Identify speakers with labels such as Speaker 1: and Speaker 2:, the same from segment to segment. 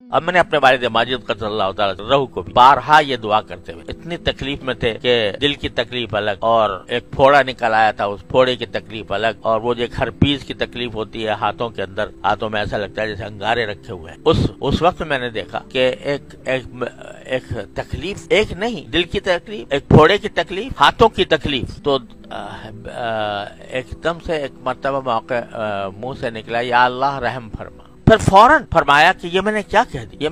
Speaker 1: अब मैंने अपने वालिद माजिद क़द्दसल्लाहु तआला रूह को भी बारहा ये दुआ करते हुए, इतनी तकलीफ में थे कि दिल की तकलीफ अलग और एक फोड़ा निकल आया था, उस फोड़े की तकलीफ अलग, और वो जो हर्पीस की तकलीफ होती है हाथों के अंदर, हाथों में ऐसा लगता है जैसे अंगारे रखे हुए हैं। उस वक्त मैंने देखा कि एक तकलीफ, एक नहीं, दिल की तकलीफ, एक फोड़े की तकलीफ, हाथों की तकलीफ, तो एकदम से एक मर्तबा मौके मुंह से निकला, या अल्लाह रहम फरमा। फिर फौरन फरमाया कि ये मैंने क्या कह दिया,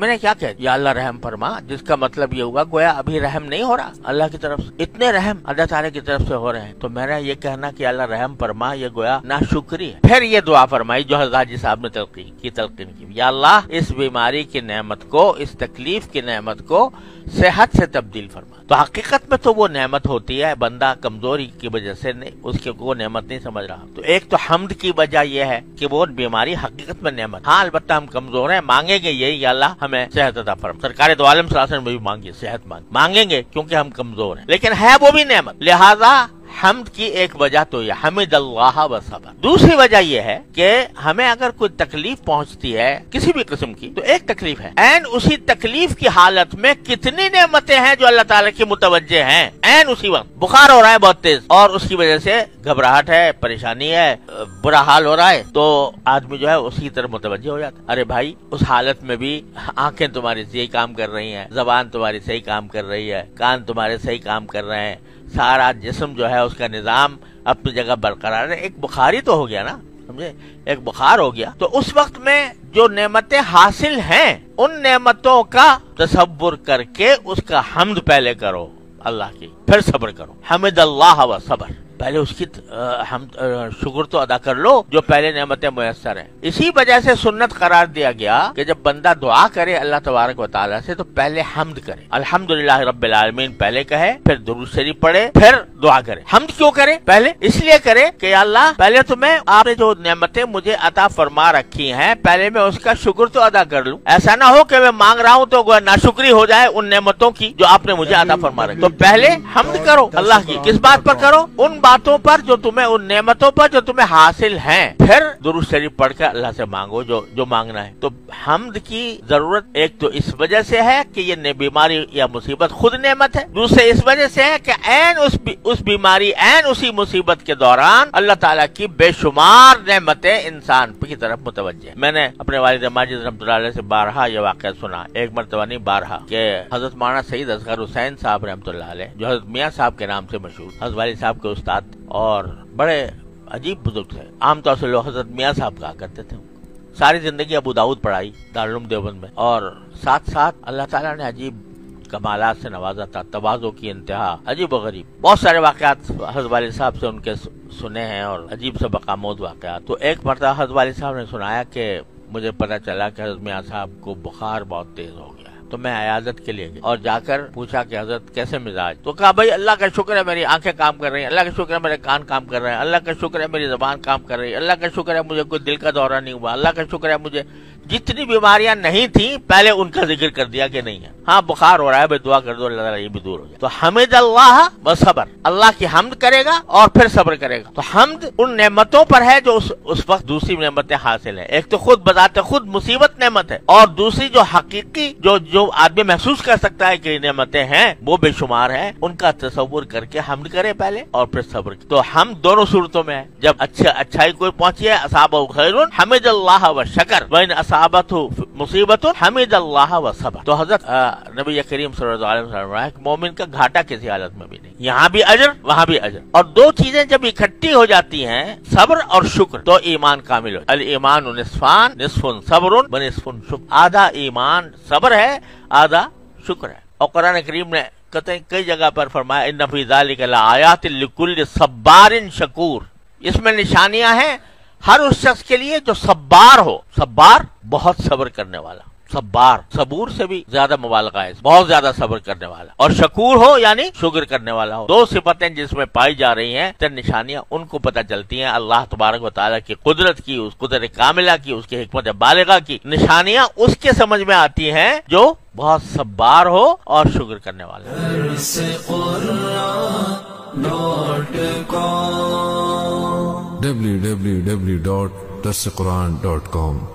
Speaker 1: या अल्लाह रहम फरमा, जिसका मतलब ये हुआ गोया अभी रहम नहीं हो रहा अल्लाह की तरफ से, इतने रहम अल्लाह ताला की तरफ से हो रहे हैं, तो मेरा ये कहना कि अल्लाह रहम फरमा ये गोया नाशुक्री है। फिर ये दुआ फरमाई जो हज़रत हाजी साहब ने तलकीन की, या अल्लाह इस बीमारी की नेमत को, इस तकलीफ की नेमत को सेहत से तब्दील फरमा। तो हकीकत में तो वो नेमत होती है, बंदा कमजोरी की वजह से नहीं, उसके वो नेमत नहीं समझ रहा। तो एक तो हम्द की वजह यह है कि वो बीमारी हकीकत में नेमत, हाँ अलबत्ता हम कमजोर हैं, मांगेंगे यही, या अल्लाह हमें सेहत अता फरमा। सरकार दो आलम सल्लल्लाहु अलैहि वसल्लम भी मांगी, सेहत मांगेंगे क्योंकि हम कमजोर हैं, लेकिन है वो भी नेमत। लिहाजा हम्द की एक वजह तो यह हमिदल्लाह व सबर। दूसरी वजह यह है कि हमें अगर कोई तकलीफ पहुंचती है किसी भी किस्म की, तो एक तकलीफ है, एन उसी तकलीफ की हालत में कितनी नेमतें हैं जो अल्लाह ताला की मुतवज्जे हैं। एन उसी वक्त बुखार हो रहा है बहुत तेज और उसकी वजह से घबराहट है, परेशानी है, बुरा हाल हो रहा है, तो आदमी जो है उसकी तरफ मुतवज्जे हो जाता है। अरे भाई, उस हालत में भी आंखें तुम्हारी सही काम कर रही हैं, जबान तुम्हारी सही काम कर रही है, कान तुम्हारे सही काम कर रहे हैं, सारा जिस्म जो है उसका निजाम अपनी जगह बरकरार है। एक बुखारी तो हो गया ना, समझे, एक बुखार हो गया, तो उस वक्त में जो नेमतें हासिल हैं उन नेमतों का तसव्वुर करके उसका हम्द पहले करो अल्लाह की, फिर सब्र करो। हमिदल्लाह व सबर, पहले उसकी हम शुक्र तो अदा कर लो जो पहले नेमतें मुयस्सर हैं। इसी वजह से सुन्नत करार दिया गया कि जब बंदा दुआ करे अल्लाह तबारक व तआला से तो पहले हम्द करे, अल्हम्दुलिल्लाह रब्बिल आलमीन पहले कहे, फिर दुरूद शरीफ पढ़े, फिर दुआ करे। हम्द क्यों करे? पहले इसलिए करे कि अल्लाह पहले तो मैं, आपने जो नेमतें मुझे अता फरमा रखी हैं, पहले मैं उसका शुक्र तो अदा कर लूं। ऐसा ना हो कि मैं मांग रहा हूं तो नाशुक्री हो जाए उन नेमतों की जो आपने मुझे अता फरमा रखी। तो पहले हम्द करो अल्लाह की, किस बात पर करो? उन बातों पर जो तुम्हें, उन नेमतों पर जो तुम्हें हासिल हैं। फिर दुरूद शरीफ पढ़कर अल्लाह से मांगो जो मांगना है। तो हम्द की जरूरत एक तो इस वजह से है कि ये बीमारी या मुसीबत खुद नेमत है, दूसरे इस वजह से है कि ऐन उस बीमारी, ऐन उसी मुसीबत के दौरान अल्लाह ताला की बेशुमार नेमतें इंसान की तरफ मुतवज्जे। मैंने अपने वालिद माजिद रहमतुल्लाह अलैह से बारहा ये वाक़या सुना, एक मरतबा नहीं बारहा, कि हजरत मौलाना सईद असगर हुसैन साहब रहमतुल्लाह अलैह, जो हजरत मियाँ साहब के नाम से मशहूर, हजरत वालिद साहब के उस्ताद और बड़े अजीब बुजुर्ग थे। आमतौर से लोग हजरत मियाँ साहब कहा करते थे। सारी जिंदगी अबू दाऊद पढ़ाई दारुल उलूम देवबंद में, और साथ साथ अल्लाह ताला ने अजीब कमालात से नवाजा था, तवाज़ो की इंतहा, अजीब व गरीब बहुत सारे वाक़यात हज़रत वालिद साहब से उनके सुने हैं और अजीब से बकामोद वाक़यात। तो एक मरतबा हज़रत वालिद साहब ने सुनाया कि मुझे पता चला कि हज़रत मियाँ साहब को बुखार बहुत तेज हो गया, तो मैं इयादत के लिए गया और जाकर पूछा कि हजरत कैसे मिजाज? तो कहा भाई अल्लाह का शुक्र है मेरी आंखें काम कर रही हैं, अल्लाह का शुक्र है मेरे कान काम कर रहे हैं, अल्लाह का शुक्र है मेरी जबान काम कर रही है, अल्लाह का शुक्र है मुझे कोई दिल का दौरा नहीं हुआ, अल्लाह का शुक्र है मुझे जितनी बीमारियां नहीं थी पहले उनका जिक्र कर दिया कि नहीं है। हाँ बुखार हो रहा है भाई दुआ कर दो अल्लाह ये भी दूर हो जाए। तो हमिदल्लाह व सबर, अल्लाह की हम्द करेगा और फिर सब्र करेगा। तो हम्द उन नेमतों पर है जो उस वक्त दूसरी नेमतें हासिल है। एक तो खुद बताते खुद मुसीबत नेमत है, और दूसरी जो हकीकी जो आदमी महसूस कर सकता है कि नेमतें हैं वो बेशुमार है, उनका तसव्वुर करके हम्द करे पहले और फिर सब्र। तो हम दोनों सूरतों में है, जब अच्छाई कोई पहुंची है असाबहु खैरुन हमिदल्लाह व शकर, व इन असाबतहु मुसीबतुन हमिदल्लाह व सबर। तो हजरत नबी करीम सल्लल्लाहु अलैहि वसल्लम कि मोमिन का घाटा किसी हालत में भी नहीं, यहाँ भी अजर वहाँ भी अजर। और दो चीजें जब इकट्ठी हो जाती हैं, सब्र और शुक्र, तो ईमान कामिल हो। अल ईमान निस्फान निस्फुन सब्रुन व निस्फुन शुक्र, आधा ईमान सब्र है आधा शुक्र है। और कुरान करीम ने कई जगह पर फरमाया इन्ना फी ज़ालिका लआयातिन लिकुल्लि सब्बारिन शकूर, इसमें निशानियां हैं हर उस शख्स के लिए जो सब्बार हो। सब्बार बहुत सब्र करने वाला, सब्बार सबूर से भी ज्यादा मुबालगा है, बहुत ज्यादा सब्र करने वाला। और शकूर हो यानी शुक्र करने वाला हो। दो सिफतें जिसमें पाई जा रही हैं, तो निशानियां उनको पता चलती हैं अल्लाह तबारक व तआला की कुदरत की, उस कुदरत कामिला की, उसकी हिकमत बालिगा की। निशानियां उसके समझ में आती हैं जो बहुत सब्बार हो और शुक्र करने वाला।
Speaker 2: www.darsequran.com